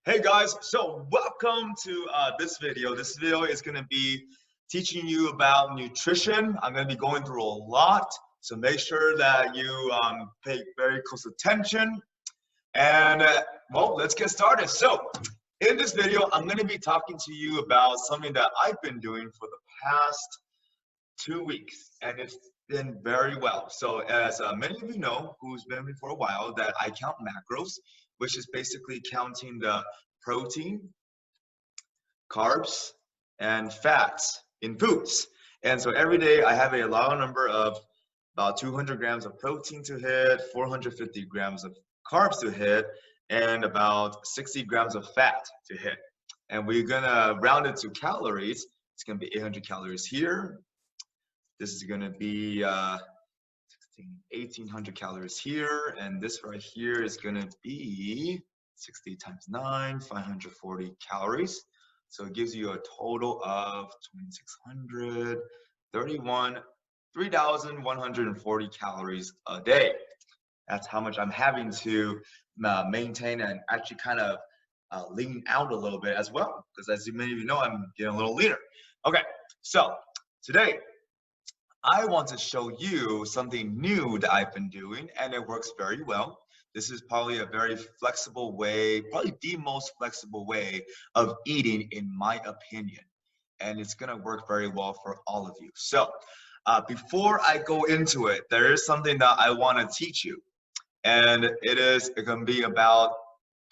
Hey guys, so welcome to this video. This video is going to be teaching you about nutrition. I'm going to be going through a lot, so make sure that you pay very close attention. And well, let's get started. So in this video, I'm going to be talking to you about something that I've been doing for the past 2 weeks, and it's been very well. So as many of you know, who's been with me for a while, that I count macros, which is basically counting the protein, carbs, and fats in foods. And so every day I have a allowed number of about 200 grams of protein to hit, 450 grams of carbs to hit, and about 60 grams of fat to hit. And we're gonna round it to calories. It's gonna be 800 calories here. This is gonna be 1800 calories here, and this right here is gonna be 60 times 9, 540 calories. So it gives you a total of 2600, 3,140 calories a day. That's how much I'm having to maintain and actually kind of lean out a little bit as well, because as many of you know, I'm getting a little leaner. Okay, so today I want to show you something new that I've been doing, and it works very well. This is probably a very flexible way, probably the most flexible way of eating, in my opinion. And it's going to work very well for all of you. So, before I go into it, there is something that I want to teach you, and it can be about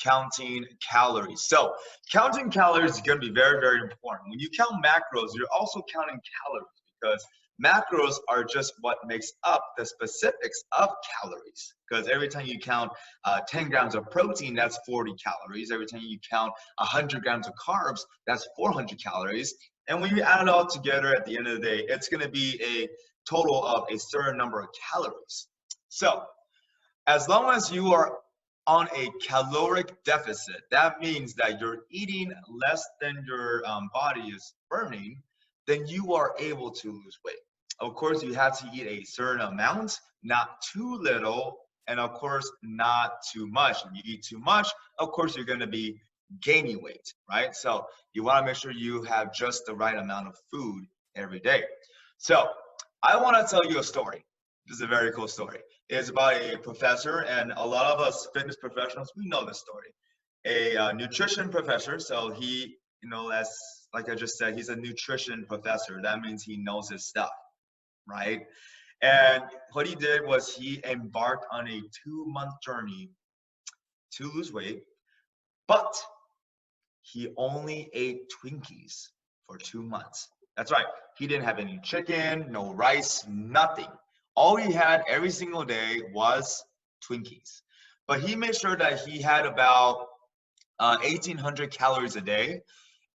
counting calories. So, counting calories is going to be very, very important. When you count macros, you're also counting calories, because macros are just what makes up the specifics of calories. Because every time you count 10 grams of protein, that's 40 calories. Every time you count 100 grams of carbs, that's 400 calories. And when you add it all together at the end of the day, it's going to be a total of a certain number of calories. So as long as you are on a caloric deficit, that means that you're eating less than your body is burning, then you are able to lose weight. Of course, you have to eat a certain amount, not too little, and of course, not too much. If you eat too much, of course, you're going to be gaining weight, right? So you want to make sure you have just the right amount of food every day. So I want to tell you a story. This is a very cool story. It's about a professor, and a lot of us fitness professionals, we know this story. A nutrition professor, so he, as like I just said, he's a nutrition professor. That means he knows his stuff, right? And what he did was he embarked on a 2-month journey to lose weight, but he only ate Twinkies for 2 months. That's right. He didn't have any chicken, no rice, nothing. All he had every single day was Twinkies. But he made sure that he had about 1,800 calories a day.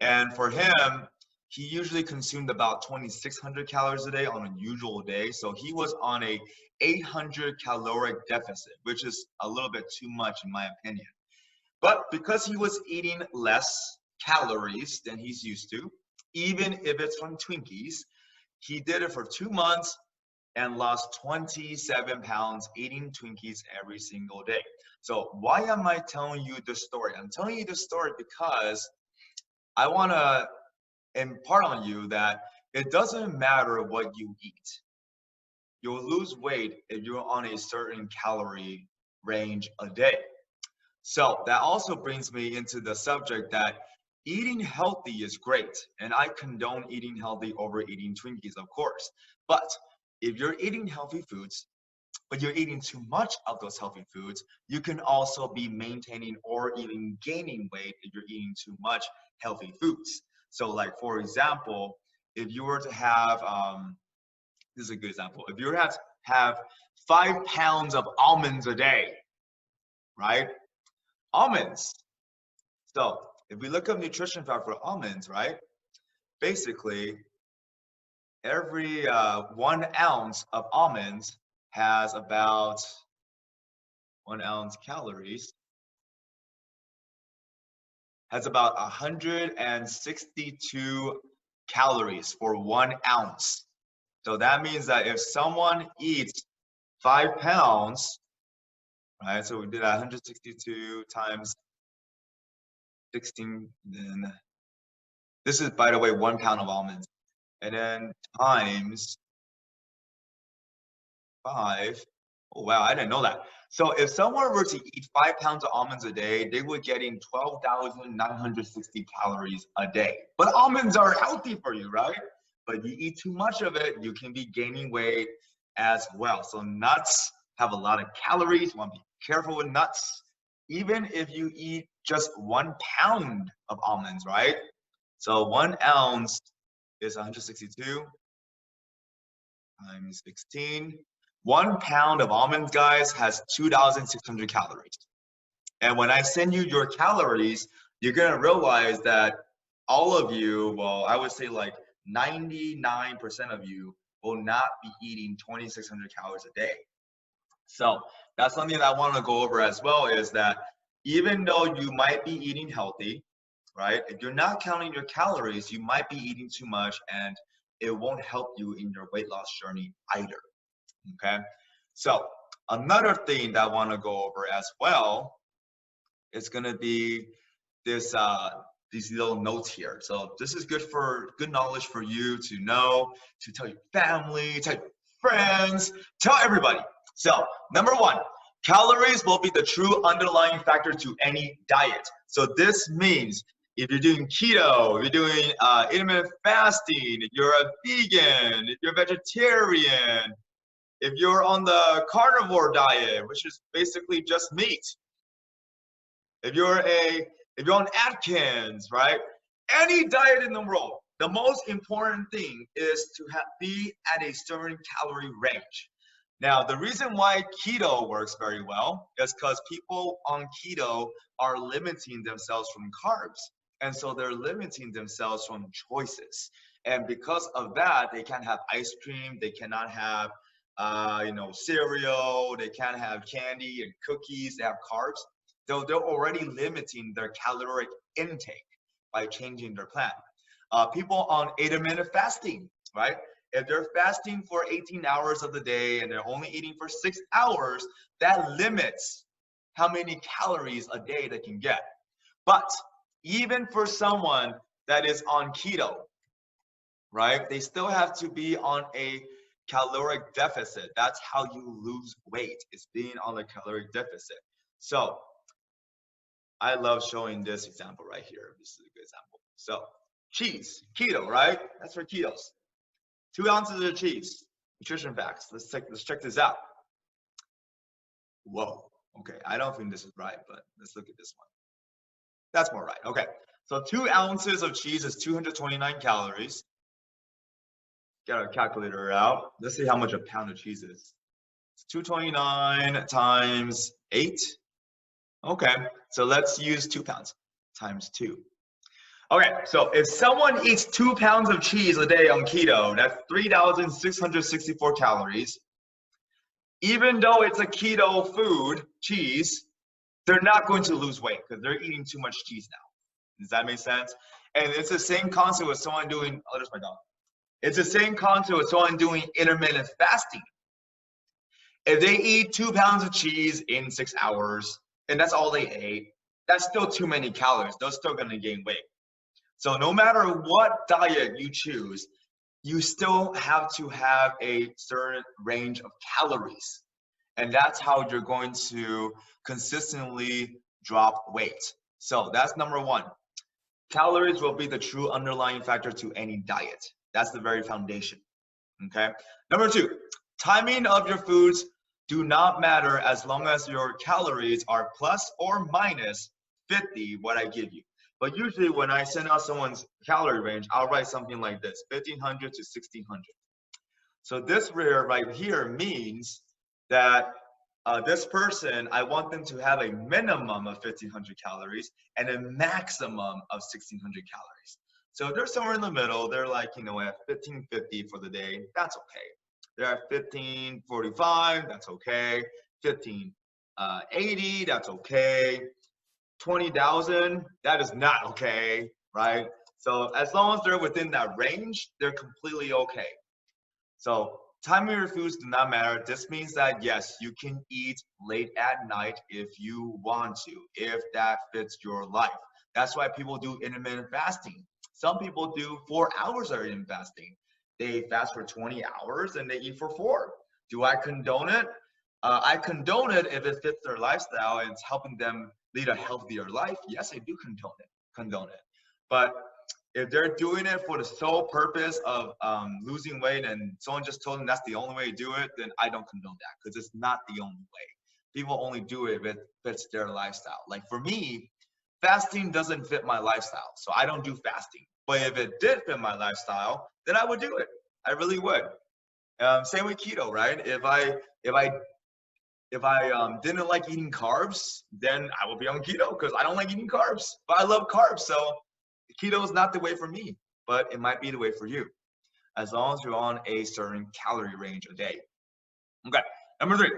And for him, he usually consumed about 2,600 calories a day on a usual day. So he was on a 800 caloric deficit, which is a little bit too much in my opinion. But because he was eating less calories than he's used to, even if it's from Twinkies, he did it for 2 months and lost 27 pounds eating Twinkies every single day. So why am I telling you this story? I'm telling you this story because I want to impart on you that it doesn't matter what you eat. You'll lose weight if you're on a certain calorie range a day. So that also brings me into the subject that eating healthy is great, and I condone eating healthy over eating Twinkies, of course. But if you're eating healthy foods, but you're eating too much of those healthy foods, you can also be maintaining or even gaining weight if you're eating too much healthy foods. So like, for example, if you were to have, this is a good example, if you were to have 5 pounds of almonds a day, right? Almonds. So if we look up nutrition fact for almonds, right? Basically, every 1 ounce of almonds has about 1 ounce calories, has about 162 calories for 1 ounce. So that means that if someone eats 5 pounds, right? So we did 162 times 16, then this is, by the way, 1 pound of almonds. And then times 5. Oh, wow, I didn't know that. So if someone were to eat 5 pounds of almonds a day, they would get in 12,960 calories a day. But almonds are healthy for you, right? But you eat too much of it, you can be gaining weight as well. So nuts have a lot of calories. You want to be careful with nuts. Even if you eat just 1 pound of almonds, right? So 1 ounce is 162 times 16. 1 pound of almonds, guys, has 2,600 calories. And when I send you your calories, you're gonna realize that all of you, well, I would say like 99% of you will not be eating 2,600 calories a day. So that's something that I want to go over as well, is that even though you might be eating healthy, right? If you're not counting your calories, you might be eating too much and it won't help you in your weight loss journey either. Okay, so another thing that I want to go over as well is going to be this these little notes here. So this is good knowledge for you to know, to tell your family, tell your friends, tell everybody. So number 1, calories will be the true underlying factor to any diet. So this means if you're doing keto, if you're doing intermittent fasting, if you're a vegan, if you're a vegetarian, if you're on the carnivore diet, which is basically just meat, if you're on Atkins, right? Any diet in the world, the most important thing is to be at a certain calorie range. Now, the reason why keto works very well is because people on keto are limiting themselves from carbs. And so they're limiting themselves from choices. And because of that, they can't have ice cream, they cannot have cereal, they can't have candy and cookies, they have carbs. So they're already limiting their caloric intake by changing their plan. People on intermittent fasting, right? If they're fasting for 18 hours of the day and they're only eating for 6 hours, that limits how many calories a day they can get. But even for someone that is on keto, right, they still have to be on a caloric deficit. That's how you lose weight, is being on a caloric deficit. So I love showing this example right here. This is a good example. So cheese, keto, right? That's for ketos. 2 ounces of cheese. Nutrition facts. Let's check this out. Whoa. Okay, I don't think this is right, but let's look at this one. That's more right. Okay, so 2 ounces of cheese is 229 calories. Get our calculator out. Let's see how much a pound of cheese is. It's 229 times 8. Okay, so let's use 2 pounds times 2. Okay, so if someone eats 2 pounds of cheese a day on keto, that's 3,664 calories. Even though it's a keto food, cheese, they're not going to lose weight because they're eating too much cheese now. Does that make sense? And it's the same concept with someone doing, oh, there's my dog. It's the same concept with someone doing intermittent fasting. If they eat 2 pounds of cheese in 6 hours, and that's all they ate, that's still too many calories. They're still going to gain weight. So no matter what diet you choose, you still have to have a certain range of calories. And that's how you're going to consistently drop weight. So that's number 1. Calories will be the true underlying factor to any diet. That's the very foundation. Okay. Number 2, timing of your foods do not matter as long as your calories are plus or minus 50, what I give you. But usually when I send out someone's calorie range, I'll write something like this, 1,500 to 1,600. So this right here means that this person, I want them to have a minimum of 1,500 calories and a maximum of 1,600 calories. So if they're somewhere in the middle, they're like, at 1,550 for the day, that's okay. They're at 1,545, that's okay. 1,580, that's okay. 20,000, that is not okay, right? So as long as they're within that range, they're completely okay. So timing your foods do not matter. This means that yes, you can eat late at night if you want to, if that fits your life. That's why people do intermittent fasting. Some people do 4 hours of intermittent fasting. They fast for 20 hours and they eat for 4. Do I condone it? I condone it if it fits their lifestyle and it's helping them lead a healthier life. Yes, I do condone it. But if they're doing it for the sole purpose of losing weight and someone just told them that's the only way to do it, then I don't condone that because it's not the only way. People only do it if it fits their lifestyle. Like for me, fasting doesn't fit my lifestyle, so I don't do fasting. But if it did fit my lifestyle, then I would do it. I really would. Same with keto, right? If I didn't like eating carbs, then I would be on keto because I don't like eating carbs. But I love carbs, so keto is not the way for me, but it might be the way for you, as long as you're on a certain calorie range a day. Okay, number 3.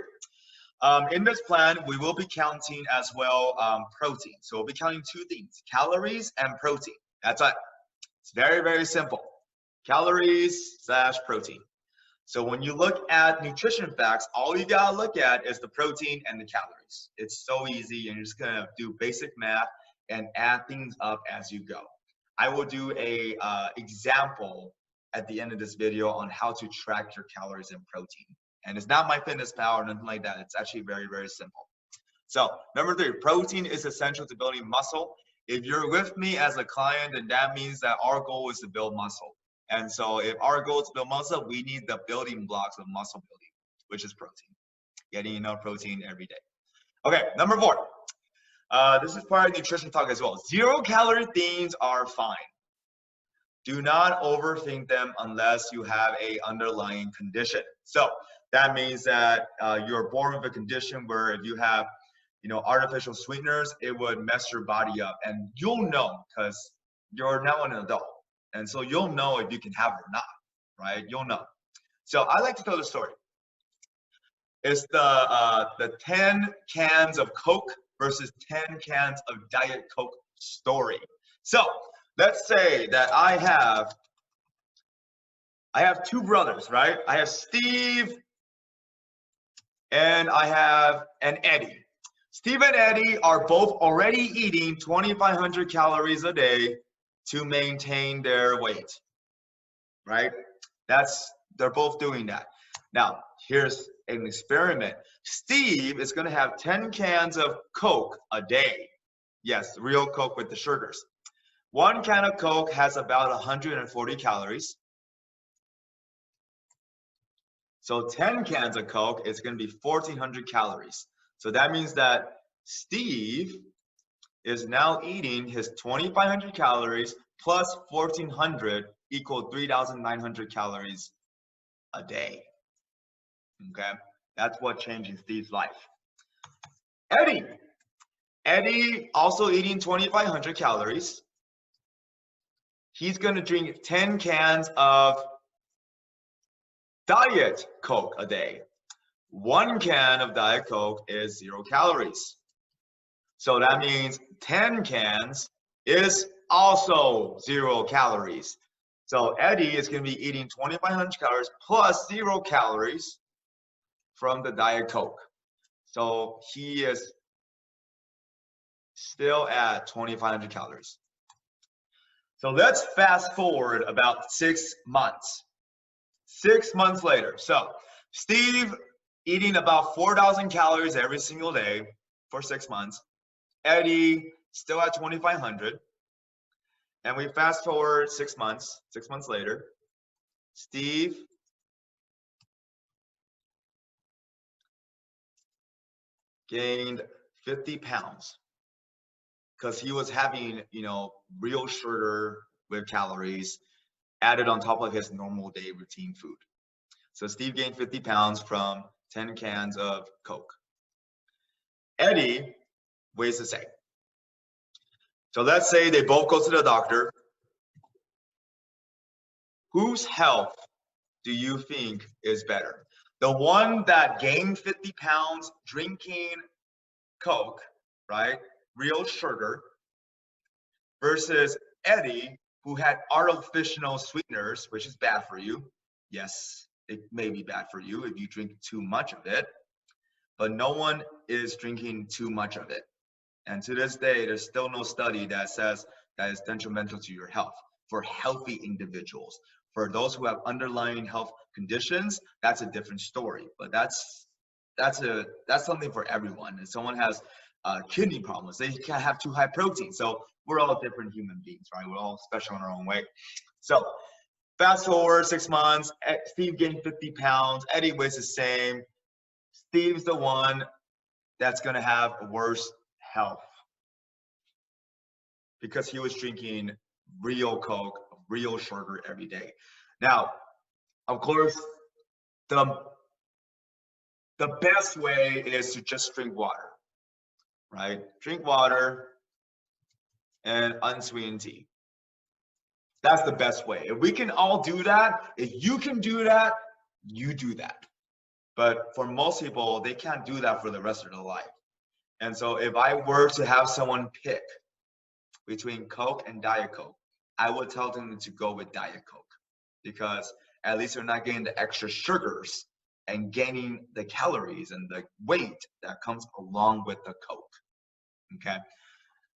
In this plan, we will be counting as well protein. So we'll be counting 2 things, calories and protein. That's it. It's very, very simple. Calories / protein. So when you look at nutrition facts, all you gotta look at is the protein and the calories. It's so easy, and you're just gonna do basic math and add things up as you go. I will do a example at the end of this video on how to track your calories and protein. And it's not MyFitnessPal or nothing like that. It's actually very, very simple. So number 3, protein is essential to building muscle. If you're with me as a client, then that means that our goal is to build muscle. And so if our goal is to build muscle, we need the building blocks of muscle building, which is protein. Getting enough protein every day. Okay, number 4. This is part of nutrition talk as well. 0-calorie things are fine. Do not overthink them unless you have a underlying condition. So that means that you're born with a condition where if you have, artificial sweeteners, it would mess your body up, and you'll know because you're now an adult, and so you'll know if you can have it or not, right? You'll know. So I like to tell the story. It's the 10 cans of Coke versus 10 cans of Diet Coke story. So let's say that I have 2 brothers, right? I have Steve and I have an Eddie. Steve and Eddie are both already eating 2,500 calories a day to maintain their weight, right? They're both doing that. Now, here's an experiment. Steve is going to have 10 cans of Coke a day. Yes, real Coke with the sugars. 1 can of Coke has about 140 calories. So 10 cans of Coke is going to be 1,400 calories. So that means that Steve is now eating his 2,500 calories plus 1,400 equal 3,900 calories a day. Okay, that's what changing Steve's life. Eddie also eating 2,500 calories. He's going to drink 10 cans of Diet Coke a day. 1 can of Diet Coke is 0 calories. So that means 10 cans is also 0 calories. So Eddie is going to be eating 2,500 calories plus 0 calories from the Diet Coke. So he is still at 2,500 calories. So let's fast forward about 6 months. 6 months later. So Steve eating about 4,000 calories every single day for 6 months. Eddie still at 2,500. And we fast forward 6 months. 6 months later, Steve gained 50 pounds because he was having, real sugar with calories added on top of his normal day routine food. So Steve gained 50 pounds from 10 cans of Coke. Eddie weighs the same. So let's say they both go to the doctor. Whose health do you think is better? The one that gained 50 pounds drinking Coke, right? Real sugar, versus Eddie, who had artificial sweeteners, which is bad for you. Yes, it may be bad for you if you drink too much of it, but no one is drinking too much of it. And to this day, there's still no study that says that is detrimental to your health for healthy individuals. For those who have underlying health conditions, that's a different story. But that's something for everyone. If someone has kidney problems, they can't have too high protein. So we're all different human beings, right? We're all special in our own way. So fast forward 6 months, Steve gained 50 pounds. Eddie weighs the same. Steve's the one that's going to have worse health because he was drinking real Coke, real sugar every day. Now, of course, the best way is to just drink water, right? Drink water and unsweetened tea. That's the best way. If we can all do that, if you can do that, you do that. But for most people, they can't do that for the rest of their life. And so if I were to have someone pick between Coke and Diet Coke, I would tell them to go with Diet Coke because at least they're not getting the extra sugars and gaining the calories and the weight that comes along with the Coke. Okay.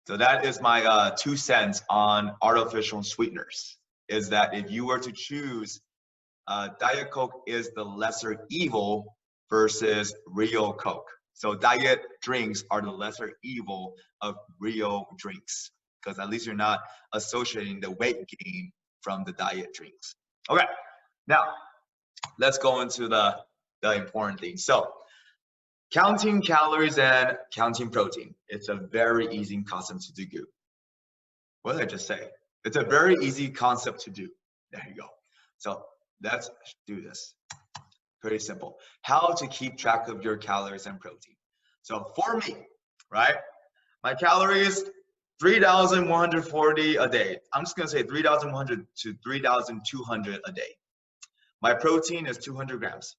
So that is my 2 cents on artificial sweeteners, is that if you were to choose, Diet Coke is the lesser evil versus real Coke. So diet drinks are the lesser evil of real drinks because at least you're not associating the weight gain from the diet drinks. Okay, now let's go into the important thing. So counting calories and counting protein. It's a very easy concept to do. What did I just say? It's a very easy concept to do. There you go. So let's do this. Pretty simple. How to keep track of your calories and protein. So for me, right, my calories, 3,140 a day. I'm just going to say 3,100 to 3,200 a day. My protein is 200 grams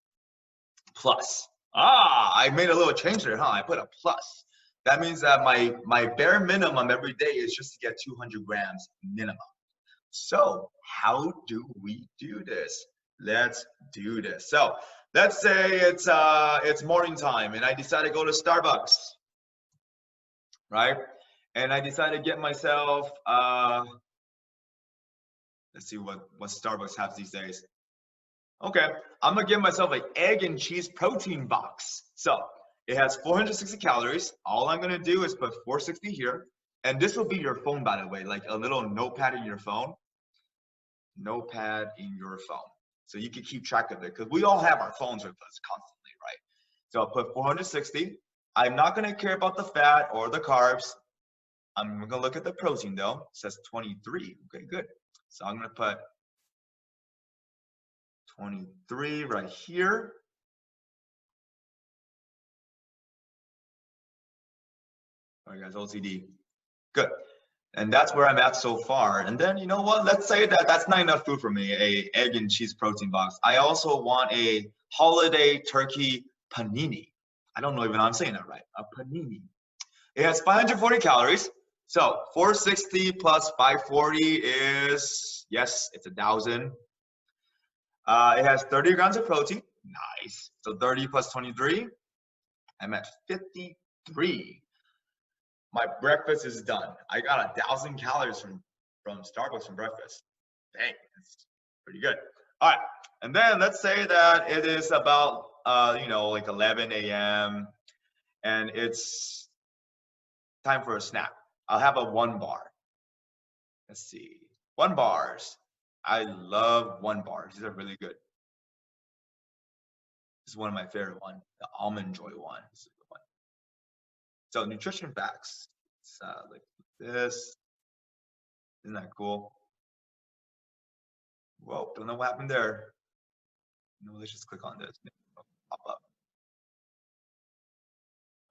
plus. I made a little change there, huh? I put a plus. That means that my bare minimum every day is just to get 200 grams minimum. So how do we do this? Let's do this. So let's say it's morning time and I decide to go to Starbucks, right? And I decide to get myself, let's see what Starbucks has these days. Okay, I'm gonna give myself an egg and cheese protein box. So it has 460 calories. All I'm gonna do is put 460 here. And this will be your phone, by the way, like a little notepad in your phone. Notepad in your phone. So you can keep track of it because we all have our phones with us constantly, right? So I'll put 460. I'm not gonna care about the fat or the carbs. I'm gonna look at the protein though. It says 23, okay, good. So I'm gonna put 23 right here. All right, guys, OCD. Good. And that's where I'm at so far. And then, you know what? Let's say that that's not enough food for me, a egg and cheese protein box. I also want a holiday turkey panini. I don't know even how I'm saying that right. A panini. It has 540 calories. So 460 plus 540 is, yes, it's 1,000. It has 30 grams of protein. Nice. So 30 plus 23, I'm at 53. My breakfast is done. I got 1,000 calories from Starbucks for breakfast. Dang, that's pretty good. All right, and then let's say that it is about like 11 a.m. and it's time for a snack. I'll have a 1 bar. Let's see, 1 bars. I love 1 bars. These are really good. This is one of my favorite ones, the Almond Joy one. This is a good one. So nutrition facts. It's like this. Isn't that cool? Whoa, don't know what happened there. No, let's just click on this. It'll pop up.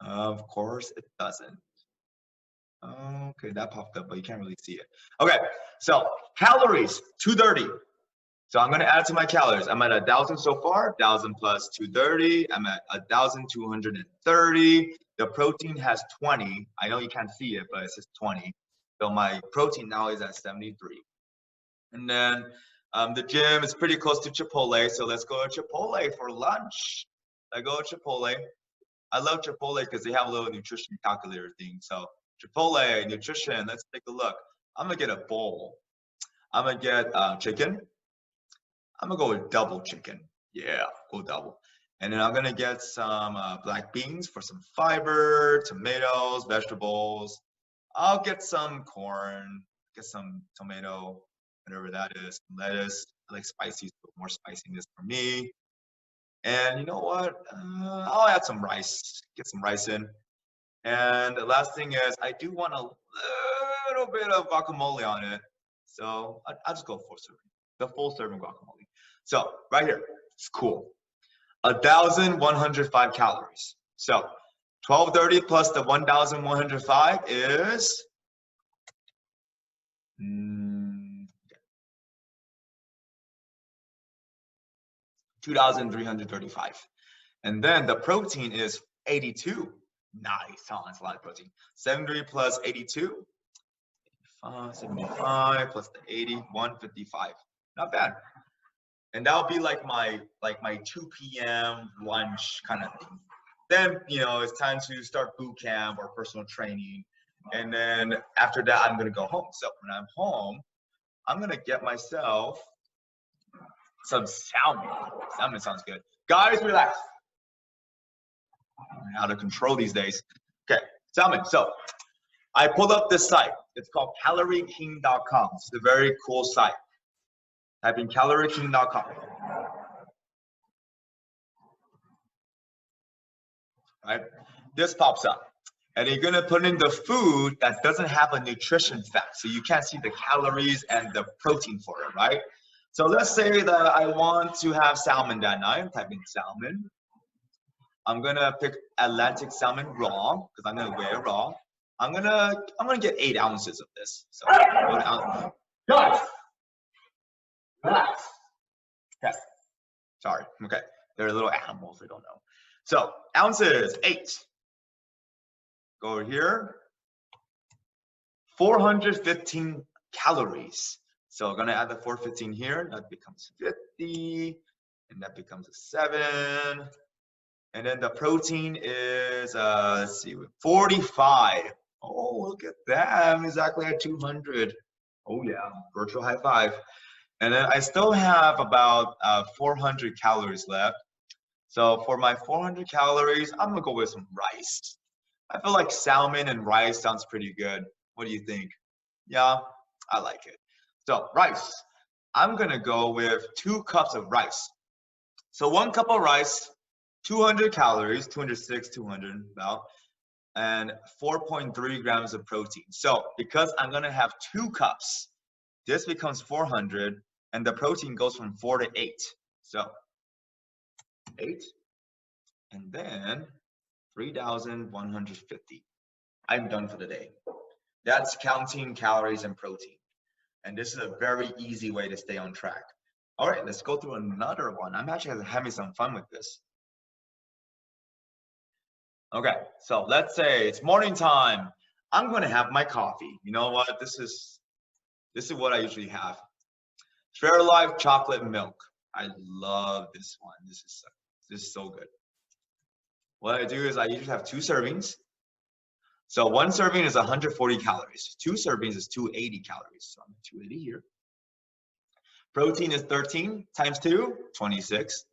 Of course it doesn't. Okay, that popped up, but you can't really see it. Okay, so calories, 230. So I'm gonna add to my calories. I'm at 1,000 so far, 1,000 plus 230. I'm at 1,230. The protein has 20. I know you can't see it, but it says 20. So my protein now is at 73. And then the gym is pretty close to Chipotle. So let's go to Chipotle for lunch. I go to Chipotle. I love Chipotle because they have a little nutrition calculator thing. So Chipotle Nutrition. Let's take a look. I'm gonna get a bowl. I'm gonna get chicken. I'm gonna go with double chicken. Yeah, go double. And then I'm gonna get some black beans for some fiber, tomatoes, vegetables. I'll get some corn, get some tomato, whatever that is, lettuce. I like spicy, so more spiciness for me. And you know what? I'll add some rice, get some rice in. And the last thing is, I do want a little bit of guacamole on it. So I'll just go full serving, the full serving guacamole. So right here, it's cool. 1,105 calories. So 1,230 plus the 1,105 is 2,335. And then the protein is 82. Nice, that's a lot of protein. 73 plus 82, 75 plus the 80, 155. Not bad. And that'll be like my 2 p.m. lunch kind of thing. Then, you know, it's time to start boot camp or personal training. And then after that, I'm gonna go home. So when I'm home, I'm gonna get myself some salmon. Salmon sounds good. Guys, relax. Out of control these days. Okay, salmon. So I pulled up this site. It's called calorieking.com. It's a very cool site. Type in calorieking.com. Right? This pops up. And you're gonna put in the food that doesn't have a nutrition fact. So you can't see the calories and the protein for it, right? So let's say that I want to have salmon that night. Type in salmon. I'm gonna pick Atlantic salmon raw because I'm gonna weigh it raw. I'm gonna get 8 ounces of this. So 1 ounce. Guys, relax. Okay. Sorry. Okay. They're little animals. They don't know. So ounces 8. Go over here. 415 calories. So I'm gonna add the 415 here. That becomes 50, and that becomes a 7. And then the protein is, let's see, 45. Oh, look at that. I'm exactly at 200. Oh, yeah, virtual high five. And then I still have about 400 calories left. So for my 400 calories, I'm going to go with some rice. I feel like salmon and rice sounds pretty good. What do you think? Yeah, I like it. So rice, I'm going to go with 2 cups of rice. So 1 cup of rice, 200 calories, 206, 200 about, and 4.3 grams of protein. So because I'm gonna have 2 cups, this becomes 400, and the protein goes from 4 to 8. So 8, and then 3,150. I'm done for the day. That's counting calories and protein. And this is a very easy way to stay on track. All right, let's go through another one. I'm actually having some fun with this. Okay, so let's say it's morning time. I'm gonna have my coffee. You know what? This is what I usually have. Fairlife chocolate milk. I love this one. This is so good. What I do is I usually have 2 servings. So 1 serving is 140 calories. 2 servings is 280 calories. So I'm at 280 here. Protein is 13 times 2, 26.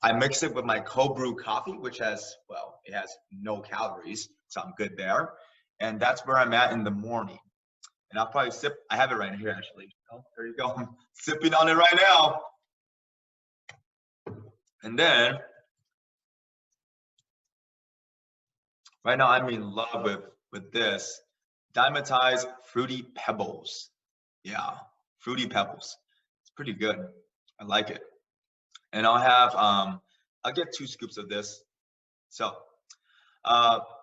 I mix it with my cold brew coffee, which has, well, it has no calories, so I'm good there. And that's where I'm at in the morning. And I'll probably sip, I have it right here actually. Oh, there you go, I'm sipping on it right now. And then, right now I'm in love with this, Dimetized Fruity Pebbles. Yeah, Fruity Pebbles. It's pretty good, I like it. And I'll have, I'll get 2 scoops of this. So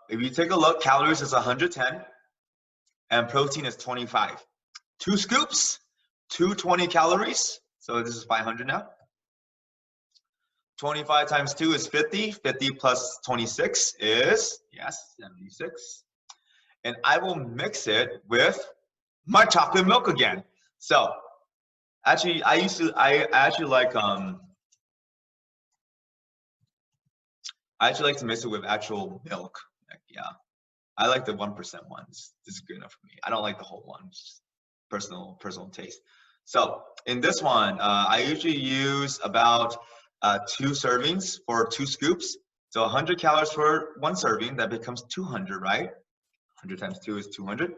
if you take a look, calories is 110 and protein is 25. 2 scoops, 220 calories. So this is 500 now. 25 times 2 is 50. 50 plus 26 is, yes, 76. And I will mix it with my chocolate milk again. So actually, I actually like to mix it with actual milk. Yeah, I like the 1% ones. This is good enough for me. I don't like the whole one. Just personal taste. So in this one, I usually use about 2 servings for 2 scoops. So 100 calories for 1 serving. That becomes 200, right? 100 times 2 is 200.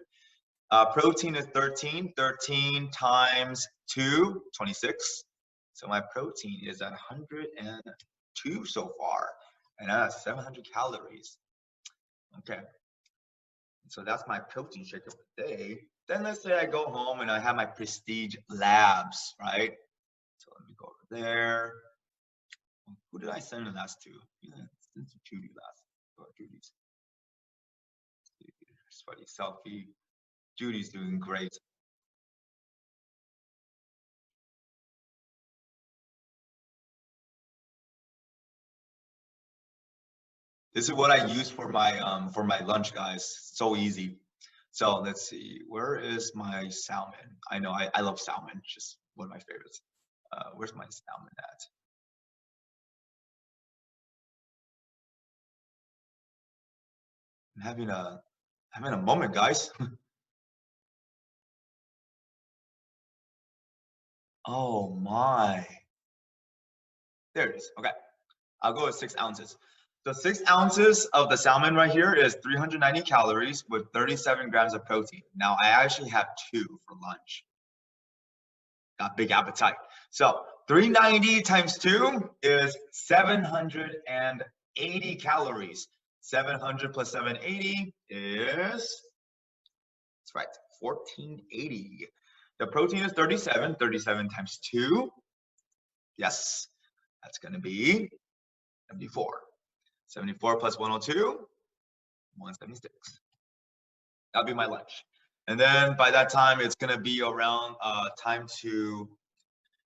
Protein is 13. 13 times 2, 26. So my protein is at 102 so far, and that's 700 calories. Okay. So that's my protein shake of the day. Then let's say I go home and I have my Prestige Labs, right? So let me go over there. Who did I send the last to? Yeah, send to Judy last. Go to Judy's. Sweaty selfie. Judy's doing great. This is what I use for my lunch, guys. So easy. So let's see. Where is my salmon? I know I love salmon. It's just one of my favorites. Where's my salmon at? I'm having a moment, guys. Oh my. There it is. Okay. I'll go with 6 ounces. So 6 ounces of the salmon right here is 390 calories with 37 grams of protein. Now I actually have 2 for lunch. Got big appetite. So 390 times 2 is 780 calories. 700 plus 780 is, that's right, 1480. The protein is 37. 37 times 2, yes, that's going to be 74. 74 plus 102, 176. That'll be my lunch. And then by that time, it's going to be around time to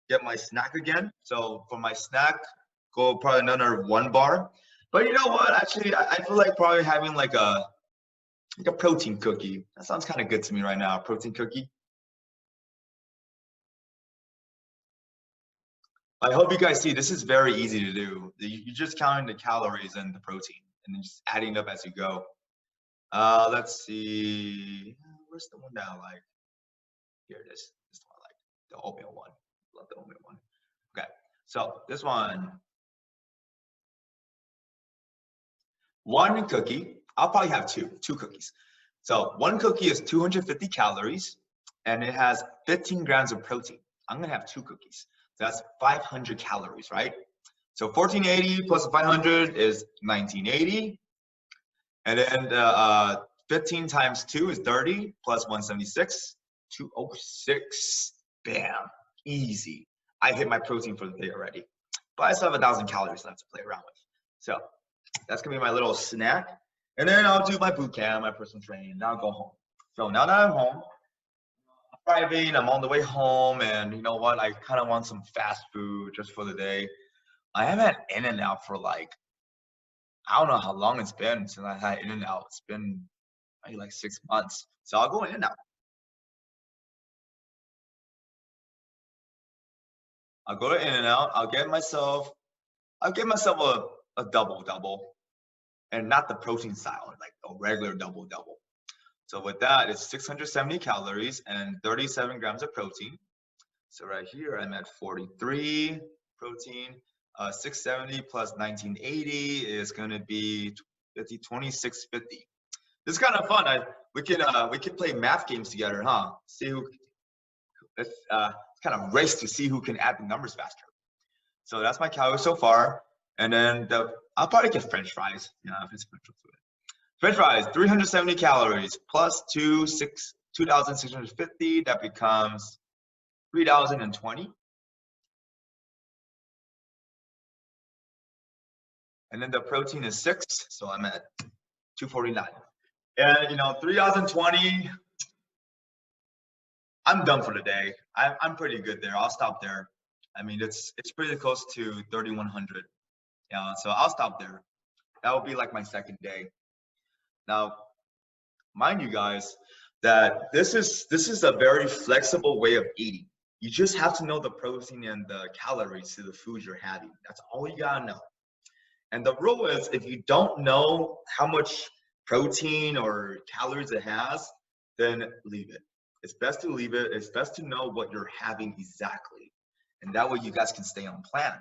get my snack again. So for my snack, go probably another 1 bar. But you know what? Actually, I feel like probably having like a protein cookie. That sounds kind of good to me right now, a protein cookie. I hope you guys see this is very easy to do. You're just counting the calories and the protein and then just adding up as you go. Let's see. Where's the one that I like? Here it is. This one I like. The oatmeal one. Love the oatmeal one. Okay. So this one cookie. I'll probably have two cookies. So 1 cookie is 250 calories and it has 15 grams of protein. I'm gonna have 2 cookies. So that's 500 calories, right? So 1480 plus 500 is 1980. And then 15 times 2 is 30 plus 176, 206. Bam, easy. I hit my protein for the day already. But I still have 1,000 calories left to play around with. So that's gonna be my little snack. And then I'll do my boot camp, my personal training, and I'll go home. So now that I'm home, I'm driving, I'm on the way home, and you know what? I kind of want some fast food just for the day. I haven't had In-N-Out for like, I don't know how long it's been since I had In-N-Out. It's been maybe like 6 months. So I'll go In-N-Out. I'll go to In-N-Out. I'll get myself a double, and not the protein style, like a regular double. So with that, it's 670 calories and 37 grams of protein. So right here, I'm at 43 protein. 670 plus 1980 is going to be 2650. This is kind of fun. We can play math games together, huh? See who. Let's kind of race to see who can add the numbers faster. So that's my calories so far. And then I'll probably get French fries. Yeah, if it's French food. French fries, 370 calories plus 2,650. That becomes 3,020. And then the protein is 6, so I'm at 249. And you know, 3,020. I'm done for the day. I'm pretty good there. I'll stop there. I mean, it's pretty close to 3,100. Yeah, so I'll stop there. That will be like my second day. Now, mind you guys, that this is a very flexible way of eating. You just have to know the protein and the calories to the food you're having. That's all you gotta know. And the rule is, if you don't know how much protein or calories it has, then leave it. It's best to leave it. It's best to know what you're having exactly. And that way you guys can stay on plan.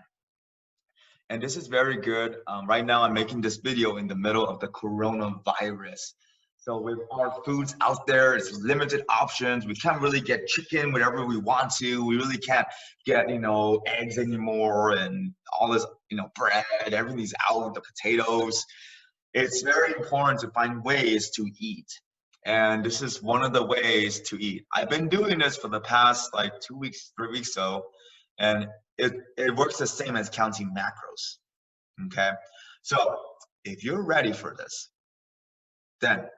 And this is very good. Right now I'm making this video in the middle of the coronavirus. So with our foods out there, it's limited options. We can't really get chicken whenever we want to. We really can't get, eggs anymore and all this, bread, everything's out, the potatoes. It's very important to find ways to eat. And this is one of the ways to eat. I've been doing this for the past like 2 weeks, 3 weeks so, and it works the same as counting macros. Okay, so if you're ready for this, then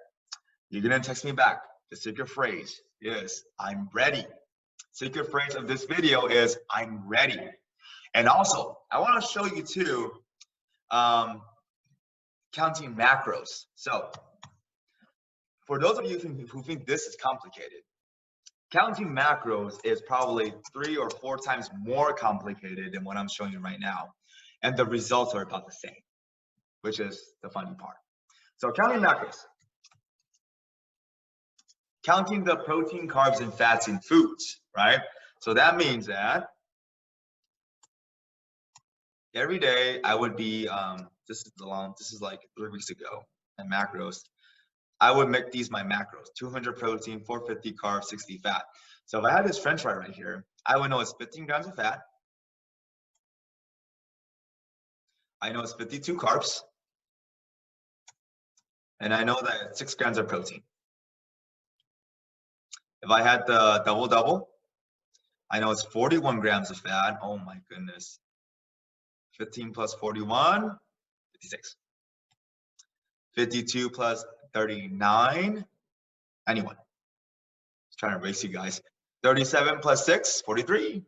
you're gonna text me back. The secret phrase is "I'm ready." Secret phrase of this video is "I'm ready." And also, I want to show you too, counting macros. So, for those of you who think this is complicated, counting macros is probably 3 or 4 times more complicated than what I'm showing you right now. And the results are about the same, which is the funny part. So counting macros. Counting the protein, carbs, and fats in foods, right? So that means that every day I would be, this is like 3 weeks ago, and macros. I would make these my macros: 200 protein, 450 carbs, 60 fat. So if I had this French fry right here, I would know it's 15 grams of fat. I know it's 52 carbs. And I know that it's 6 grams of protein. If I had the double, I know it's 41 grams of fat. Oh my goodness. 15 plus 41, 56. 52 plus 39, anyone. Just trying to race you guys. 37 plus 6, 43.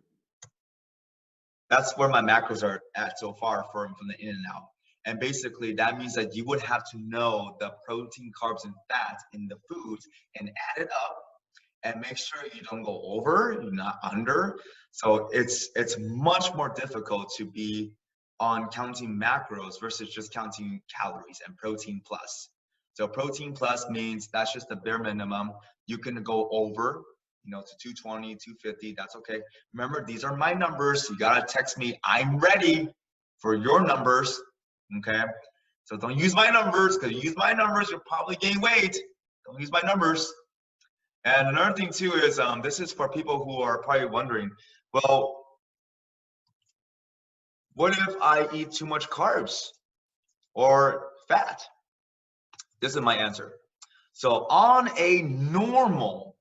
That's where my macros are at so far from the in and out. And basically that means that you would have to know the protein, carbs, and fats in the foods and add it up and make sure you don't go over, you're not under. So it's much more difficult to be on counting macros versus just counting calories and protein plus. So protein plus means that's just the bare minimum. You can go over, to 220, 250, that's okay. Remember, these are my numbers. You gotta text me, "I'm ready," for your numbers, okay? So don't use my numbers, because you use my numbers, you'll probably gain weight. Don't use my numbers. And another thing too is, this is for people who are probably wondering, well, what if I eat too much carbs or fat? This is my answer. So on a normal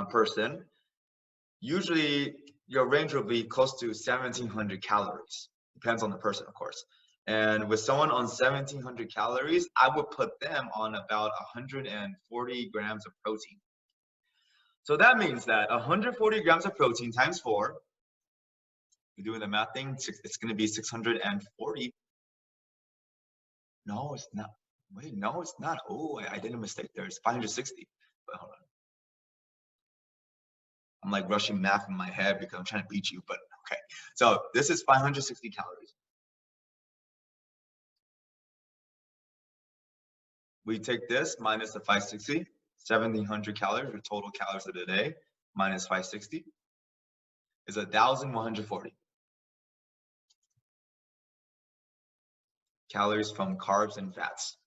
person, usually your range will be close to 1,700 calories. Depends on the person, of course. And with someone on 1,700 calories, I would put them on about 140 grams of protein. So that means that 140 grams of protein times 4, you're doing the math thing, it's going to be 640. No, it's not. Wait, no, it's not. Oh, I did a mistake there. It's 560. But hold on. I'm like rushing math in my head because I'm trying to beat you, but okay. So this is 560 calories. We take this minus the 560, 1,700 calories, or total calories of the day, minus 560 is 1,140 calories from carbs and fats.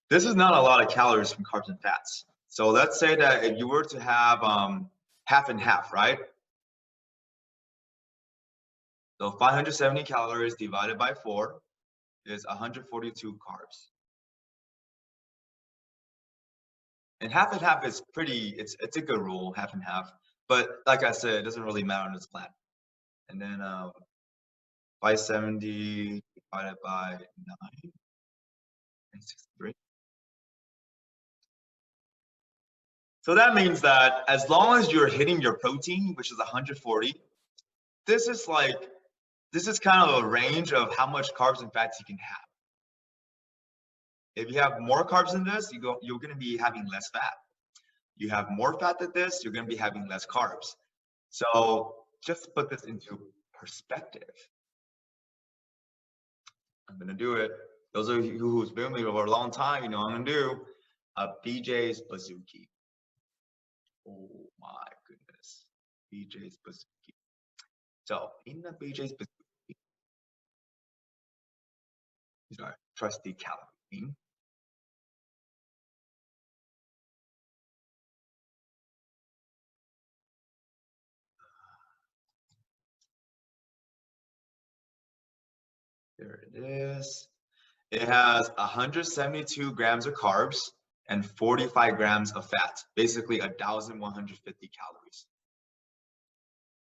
This is not a lot of calories from carbs and fats. So let's say that if you were to have half and half, right? So 570 calories divided by 4 is 142 carbs. And half is pretty, it's a good rule, half and half. But like I said, it doesn't really matter on this plan. And then 570 divided by 9, 63. So that means that as long as you're hitting your protein, which is 140, this is kind of a range of how much carbs and fats you can have. If you have more carbs than this, you're going to be having less fat. You have more fat than this, you're going to be having less carbs. So just to put this into perspective, I'm going to do it. Those of you who's been with me for a long time, you know what I'm gonna do a BJ's Bazooki. Oh my goodness, BJ's Bazooki. So in the BJ's Bazooki, these are trusty calorie. There it is. It has 172 grams of carbs and 45 grams of fat, basically 1,150 calories.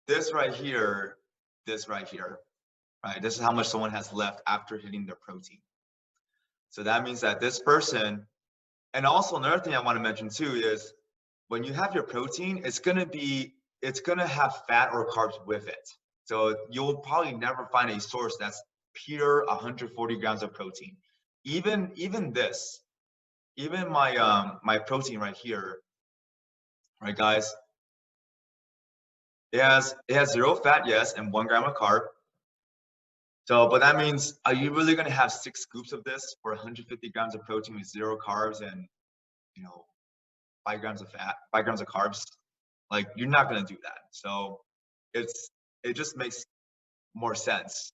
This right here, right? This is how much someone has left after hitting their protein. So that means that this person, and also another thing I want to mention too is when you have your protein, it's gonna have fat or carbs with it. So you'll probably never find a source that's pure 140 grams of protein. Even this, even my protein right here, right guys, it has 0 fat, yes, and 1 gram of carb. So, but that means, are you really gonna have 6 scoops of this for 150 grams of protein with 0 carbs and 5 grams of fat, 5 grams of carbs? Like, you're not gonna do that. So it just makes more sense.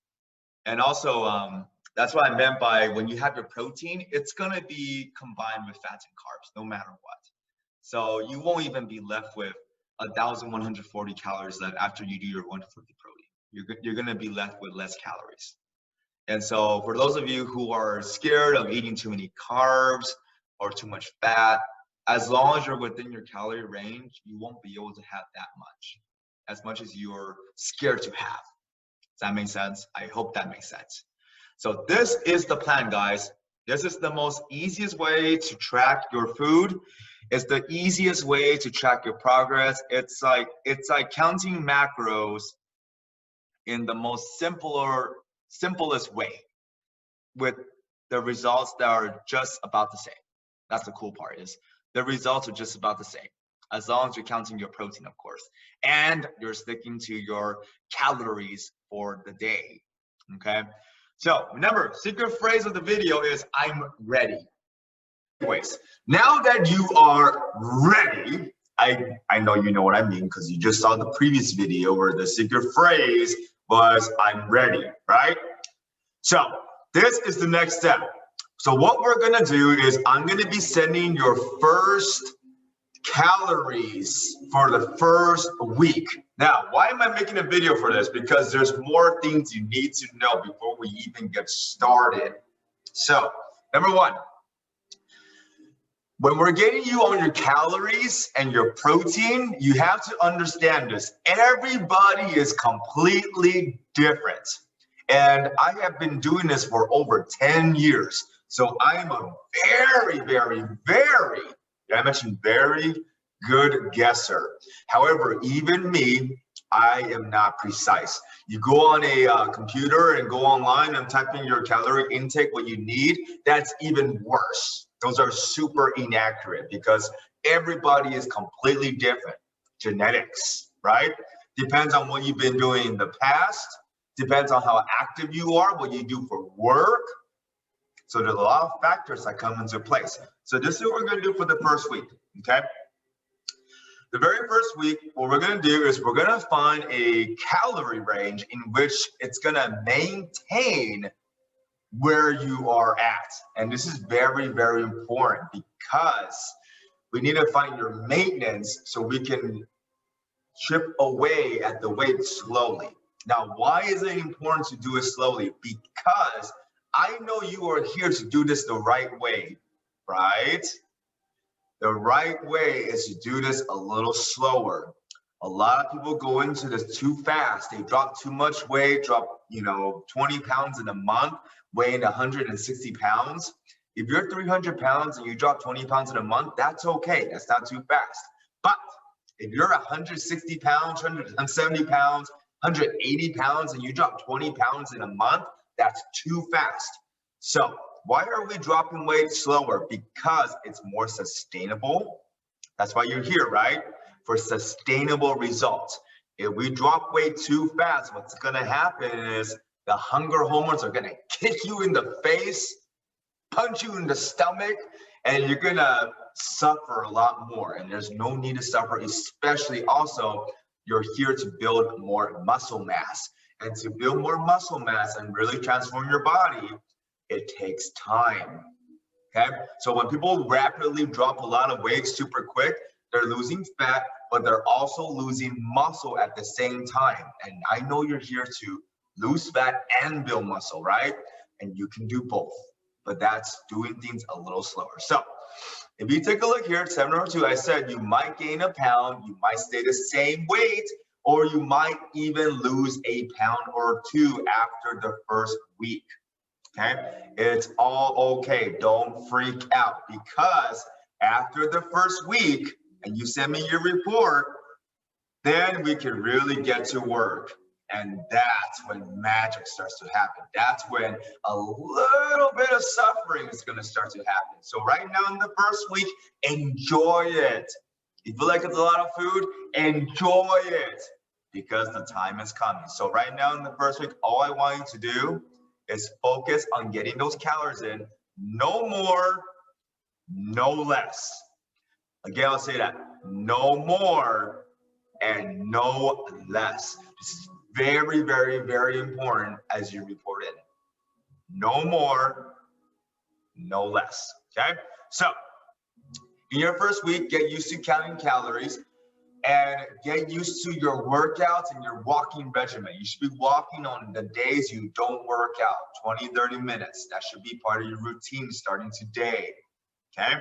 And also, that's what I meant by when you have your protein, it's gonna be combined with fats and carbs, no matter what. So you won't even be left with 1,140 calories left after you do your 150 protein. You're gonna be left with less calories. And so for those of you who are scared of eating too many carbs or too much fat, as long as you're within your calorie range, you won't be able to have that much, as much as you're scared to have. Does that make sense? I hope that makes sense. So this is the plan, guys. This is the most easiest way to track your food. It's the easiest way to track your progress. It's like counting macros in the most simplest way with the results that are just about the same. That's the cool part, is the results are just about the same, as long as you're counting your protein, of course, and you're sticking to your calories for the day. Okay, so remember, secret phrase of the video is I'm ready. Anyways, now that you are ready, I know you know what I mean because you just saw the previous video where the secret phrase was I'm ready, right? So this is the next step. So what we're gonna do is I'm gonna be sending your first calories for the first week. Now, why am I making a video for this? Because there's more things you need to know before we even get started. So, number one, when we're getting you on your calories and your protein, you have to understand this. Everybody is completely different. And I have been doing this for over 10 years. So I'm a very, very, very, did I mention very good guesser. However, even me, I am not precise. You go on a computer and go online and type in your calorie intake, what you need, that's even worse. Those are super inaccurate because everybody is completely different. Genetics, right? Depends on what you've been doing in the past, depends on how active you are, what you do for work. So there's a lot of factors that come into place. So this is what we're gonna do for the first week, okay? The very first week, what we're gonna do is we're gonna find a calorie range in which it's gonna maintain where you are at. And this is very, very important because we need to find your maintenance so we can chip away at the weight slowly. Now, why is it important to do it slowly? Because I know you are here to do this the right way, right? The right way is to do this a little slower. A lot of people go into this too fast. They drop too much weight, drop 20 pounds in a month, weighing 160 pounds. If you're 300 pounds and you drop 20 pounds in a month, that's okay. That's not too fast. But if you're 160 pounds, 170 pounds, 180 pounds, and you drop 20 pounds in a month, that's too fast. So why are we dropping weight slower? Because it's more sustainable. That's why you're here, right? For sustainable results. If we drop weight too fast, what's gonna happen is the hunger hormones are gonna kick you in the face punch you in the stomach, and you're gonna suffer a lot more. And there's no need to suffer, especially also, you're here to build more muscle mass. And to build more muscle mass and really transform your body, it takes time. Okay, so when people rapidly drop a lot of weight super quick, they're losing fat, but they're also losing muscle at the same time. And I know you're here to lose fat and build muscle, right? And you can do both, but that's doing things a little slower. So if you take a look here at 702, I said you might gain a pound, you might stay the same weight, or you might even lose a pound or two after the first week. Okay, it's all okay. Don't freak out, because after the first week and you send me your report, then we can really get to work. And that's when magic starts to happen. That's when a little bit of suffering is going to start to happen. So right now in the first week, enjoy it. You feel like it's a lot of food, enjoy it, because the time is coming. So right now in the first week, all I want you to do is focus on getting those calories in. No more, no less. Again, I'll say that. No more and no less. This is very, very, very important as you report in. No more, no less. Okay? So, in your first week, get used to counting calories and get used to your workouts and your walking regimen. You should be walking on the days you don't work out, 20, 30 minutes. That should be part of your routine starting today. Okay?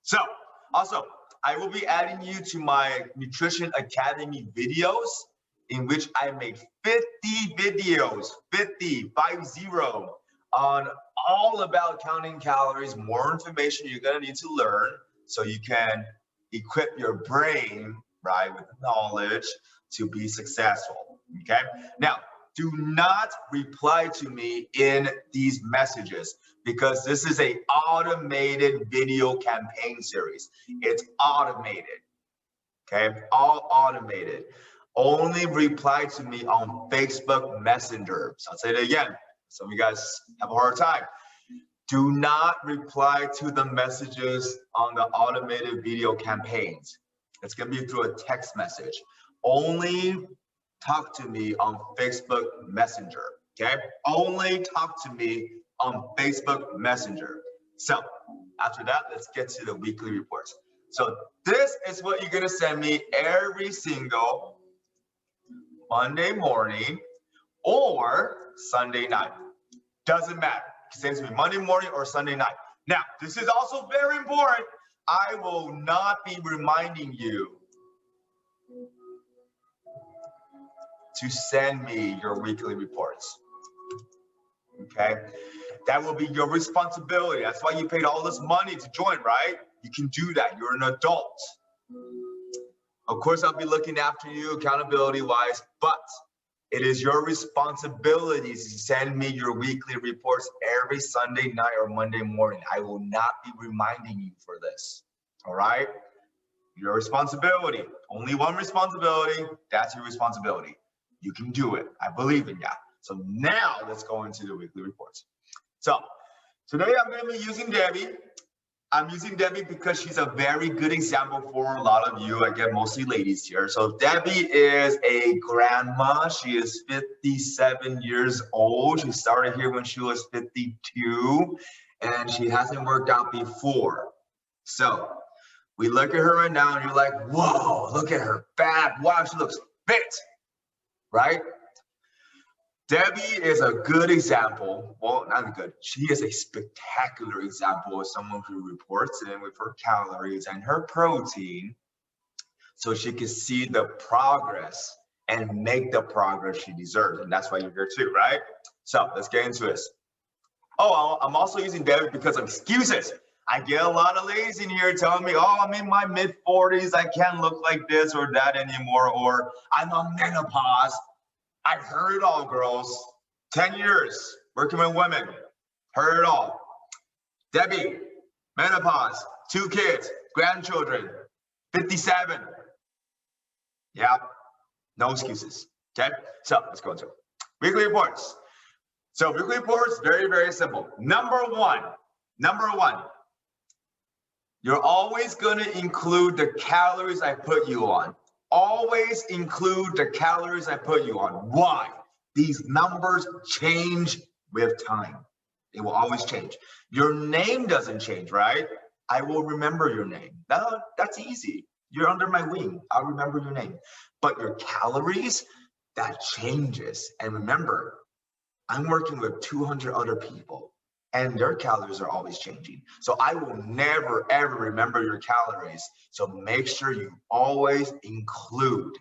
So, also, I will be adding you to my Nutrition Academy videos, in which I make 50 videos, 50, on all about counting calories, more information you're gonna need to learn so you can equip your brain, right, with knowledge to be successful, okay? Now, do not reply to me in these messages, because this is a automated video campaign series. It's automated, okay? All automated. Only reply to me on Facebook Messenger. So I'll say it again. Some of you guys have a hard time. Do not reply to the messages on the automated video campaigns. It's gonna be through a text message. Only talk to me on Facebook Messenger, okay? Only talk to me on Facebook Messenger. So after that, let's get to the weekly reports. So this is what you're gonna send me every single Monday morning or Sunday night. Doesn't matter. Send it to me Monday morning or Sunday night. Now, this is also very important. I will not be reminding you to send me your weekly reports. Okay? That will be your responsibility. That's why you paid all this money to join, right? You can do that. You're an adult. Of course, I'll be looking after you accountability-wise, but it is your responsibility to send me your weekly reports every Sunday night or Monday morning. I will not be reminding you for this, all right? Your responsibility, only one responsibility, that's your responsibility. You can do it, I believe in you. So now let's go into the weekly reports. So today I'm gonna be using Debbie. I'm using Debbie because she's a very good example for a lot of you, again, mostly ladies here. So Debbie is a grandma. She is 57 years old. She started here when she was 52, and she hasn't worked out before. So we look at her right now and you're like, whoa, look at her back. Wow, she looks fit, right? Debbie is a good example. Well, not good. She is a spectacular example of someone who reports in with her calories and her protein so she can see the progress and make the progress she deserves. And that's why you're here too, right? So let's get into this. Oh, I'm also using Debbie because of excuses. I get a lot of ladies in here telling me, oh, I'm in my mid-40s. I can't look like this or that anymore. Or I'm on menopause. I've heard it all, girls. 10 years working with women. Heard it all. Debbie, menopause, 2 kids, grandchildren, 57. Yeah, no excuses. Okay, so let's go into it. Weekly reports. So weekly reports, very, very simple. Number one, Number one, you're always going to include the calories I put you on. Always include the calories I put you on. Why? These numbers change with time. It will always change. Your name doesn't change, right? I will remember your name. That's easy. You're under my wing. I'll remember your name. But your calories, that changes. And remember, I'm working with 200 other people and their calories are always changing. So I will never, ever remember your calories. So make sure you always include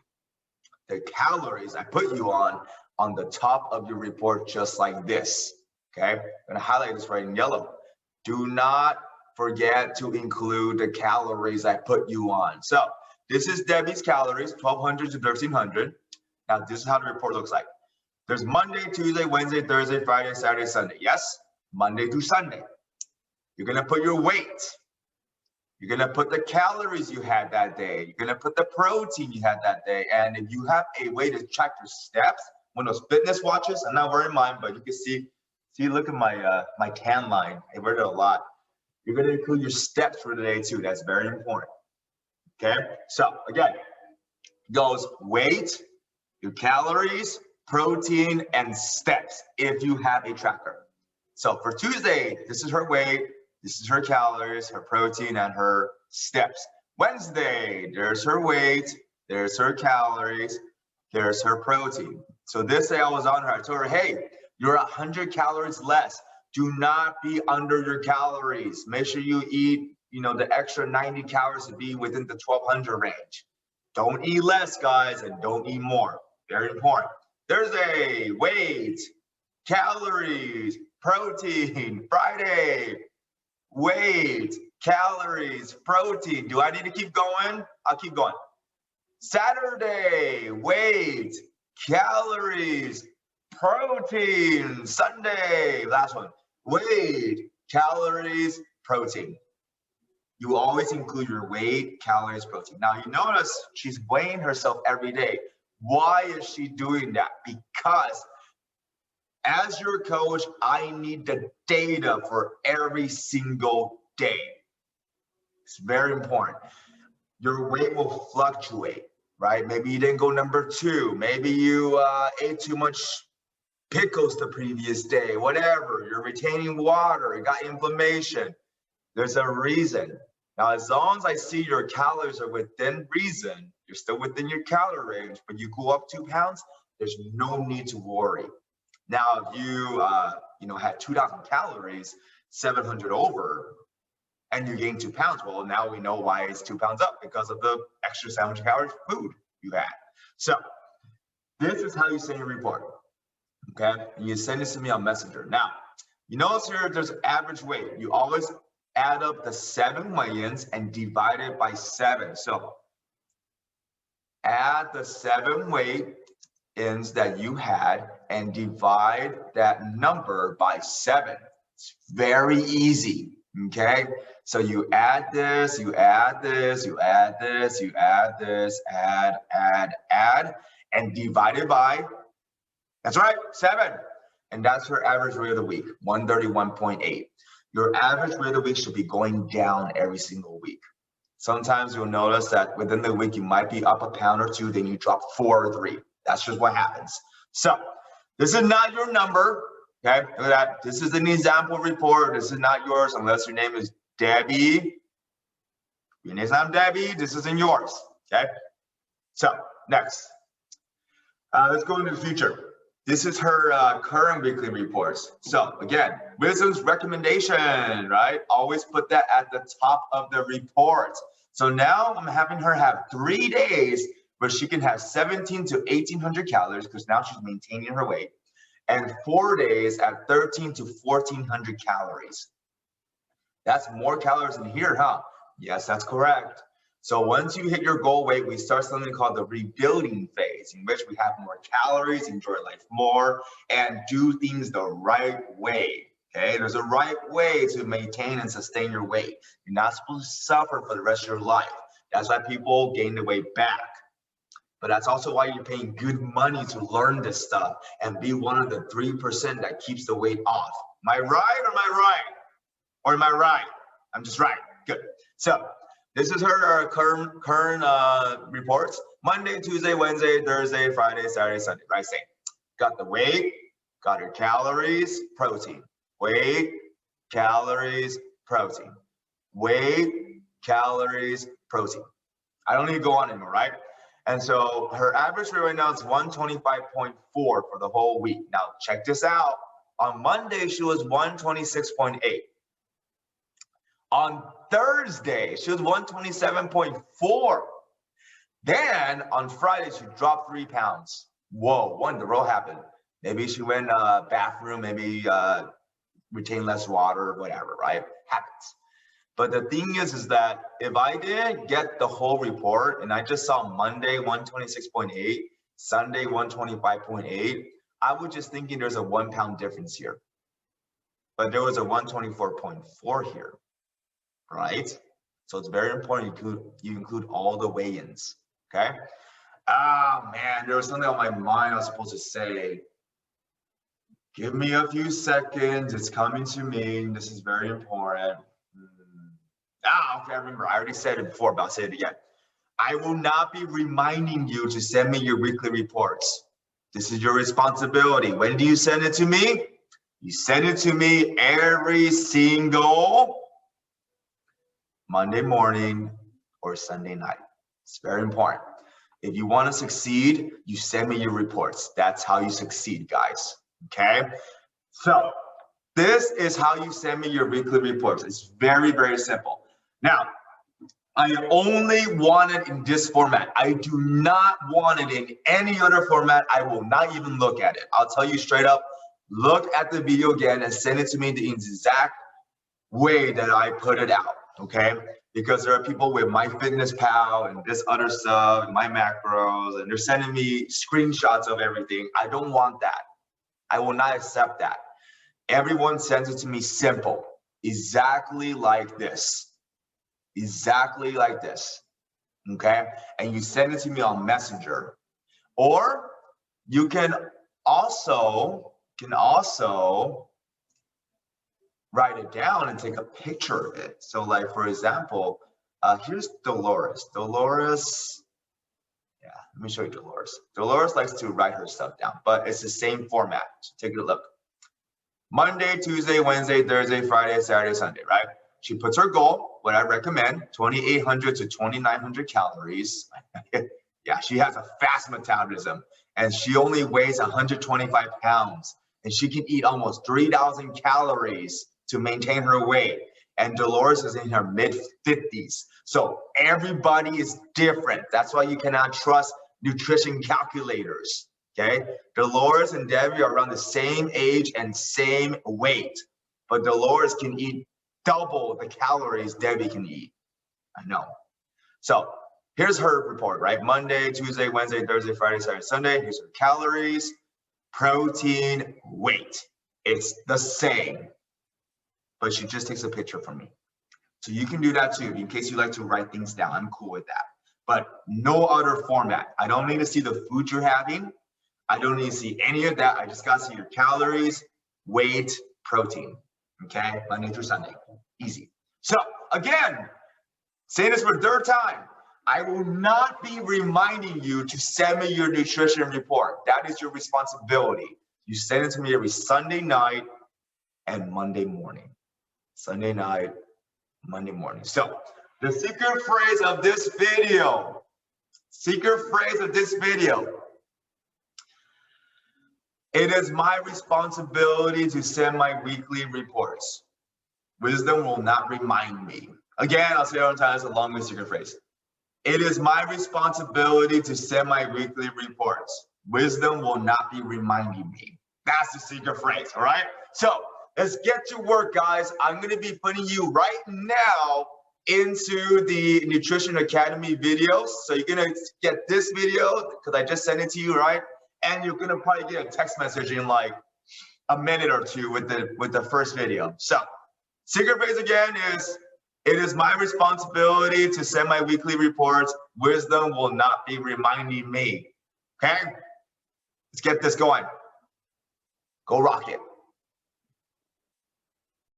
the calories I put you on the top of your report, just like this. Okay, I'm gonna highlight this right in yellow. Do not forget to include the calories I put you on. So this is Debbie's calories, 1,200 to 1,300. Now this is how the report looks like. There's Monday, Tuesday, Wednesday, Thursday, Friday, Saturday, Sunday. Yes, Monday through Sunday. You're gonna put your weight. You're gonna put the calories you had that day. You're gonna put the protein you had that day. And if you have a way to track your steps, one of those fitness watches, I'm not wearing mine, but you can see, look at my my tan line. I wear it a lot. You're gonna include your steps for the day too. That's very important. Okay, so again, goes weight, your calories, protein, and steps if you have a tracker. So for Tuesday, this is her weight, this is her calories, her protein, and her steps. Wednesday, there's her weight, there's her calories, there's her protein. So this day I was on her, I told her, hey, you're 100 calories less. Do not be under your calories. Make sure you eat, the extra 90 calories to be within the 1,200 range. Don't eat less, guys, and don't eat more. Very important. Thursday, weight, calories, protein. Friday, weight, calories, protein. Do I need to keep going? I'll keep going. Saturday, weight, calories, protein. Sunday, last one, weight, calories, protein. You always include your weight, calories, protein. Now you notice she's weighing herself every day. Why is she doing that? Because as your coach, I need the data for every single day. It's very important. Your weight will fluctuate, right? Maybe you didn't go number 2. Maybe you ate too much pickles the previous day, whatever. You're retaining water, you got inflammation. There's a reason. Now, as long as I see your calories are within reason, you're still within your calorie range, but you go up 2 pounds, there's no need to worry. Now, if you had 2,000 calories, 700 over, and you gain 2 pounds, well, now we know why it's 2 pounds up, because of the extra 700 calories food you had. So this is how you send your report, okay? And you send this to me on Messenger. Now, you notice here there's average weight. You always add up the 7 weigh-ins and divide it by 7. So add the 7 weigh-ins that you had and divide that number by 7. It's very easy, okay? So you add this, you add this, you add this, you add this, add, and divide it by, that's right, 7. And that's your average weight of the week, 131.8. Your average weight of the week should be going down every single week. Sometimes you'll notice that within the week, you might be up a pound or 2, then you drop 4 or 3. That's just what happens. So this is not your number, okay? Look at that. This is an example report. This is not yours unless your name is Debbie. Your name's not Debbie. This isn't yours, okay? So next, let's go into the future. This is her current weekly reports. So again, Wisdom's recommendation, right? Always put that at the top of the report. So now I'm having her have 3 days where she can have 1,700 to 1,800 calories, because now she's maintaining her weight, and 4 days at 1,300 to 1,400 calories. That's more calories in here, huh? Yes, that's correct. So once you hit your goal weight, we start something called the rebuilding phase, in which we have more calories, enjoy life more, and do things the right way. Okay, there's a right way to maintain and sustain your weight. You're not supposed to suffer for the rest of your life. That's why people gain the weight back. But that's also why you're paying good money to learn this stuff and be one of the 3% that keeps the weight off. Am I right or am I right? Or am I right? I'm just right. Good. So this is her current reports. Monday, Tuesday, Wednesday, Thursday, Friday, Saturday, Sunday. Right? Same. Got the weight, got her calories, protein. Weight, calories, protein. Weight, calories, protein. I don't need to go on anymore, right? And so her average weight right now is 125.4 for the whole week. Now check this out. On Monday, she was 126.8. On Thursday, she was 127.4. Then on Friday, she dropped 3 pounds. Whoa, what in the world happened? Maybe she went bathroom, maybe retained less water, whatever, right? Happens. But the thing is that if I didn't get the whole report and I just saw Monday 126.8, Sunday 125.8, I was just thinking there's a 1 pound difference here. But there was a 124.4 here, right? So it's very important you include all the weigh-ins, okay? Oh man, there was something on my mind I was supposed to say. Give me a few seconds, it's coming to me. This is very important. Okay, I remember. I already said it before, but I'll say it again. I will not be reminding you to send me your weekly reports. This is your responsibility. When do you send it to me? You send it to me every single Monday morning or Sunday night. It's very important. If you want to succeed, you send me your reports. That's how you succeed, guys. Okay? So this is how you send me your weekly reports. It's very, very simple. Now, I only want it in this format. I do not want it in any other format. I will not even look at it. I'll tell you straight up, look at the video again and send it to me the exact way that I put it out, okay? Because there are people with MyFitnessPal and this other stuff, my macros, and they're sending me screenshots of everything. I don't want that. I will not accept that. Everyone sends it to me simple, exactly like this. Exactly like this, okay? And you send it to me on Messenger. Or you can also write it down and take a picture of it. So like, for example, here's Dolores. Dolores, yeah, let me show you Dolores. Dolores likes to write her stuff down, but it's the same format. So take a look. Monday, Tuesday, Wednesday, Thursday, Friday, Saturday, Sunday, right? She puts her goal, what I recommend, 2,800 to 2,900 calories. Yeah, she has a fast metabolism and she only weighs 125 pounds and she can eat almost 3,000 calories to maintain her weight. And Dolores is in her mid-50s. So everybody is different. That's why you cannot trust nutrition calculators, okay? Dolores and Debbie are around the same age and same weight, but Dolores can eat double the calories Debbie can eat. I know. So here's her report, right? Monday, Tuesday, Wednesday, Thursday, Friday, Saturday, Sunday. Here's her calories, protein, weight. It's the same, but she just takes a picture from me. So you can do that too, in case you like to write things down. I'm cool with that. But no other format. I don't need to see the food you're having. I don't need to see any of that. I just got to see your calories, weight, protein. Okay, Monday through Sunday, easy. So again, saying this for the third time, I will not be reminding you to send me your nutrition report. That is your responsibility. You send it to me every Sunday night and Monday morning. Sunday night, Monday morning. So the secret phrase of this video, it is my responsibility to send my weekly reports. Wisdom will not remind me. Again, I'll say it one time, it's a long secret phrase. It is my responsibility to send my weekly reports. Wisdom will not be reminding me. That's the secret phrase, all right? So let's get to work, guys. I'm gonna be putting you right now into the Nutrition Academy videos. So you're gonna get this video, because I just sent it to you, right? And you're gonna probably get a text message in like a minute or two with the first video. So secret phrase again is, it is my responsibility to send my weekly reports. Wisdom will not be reminding me. Okay? Let's get this going. Go rock it.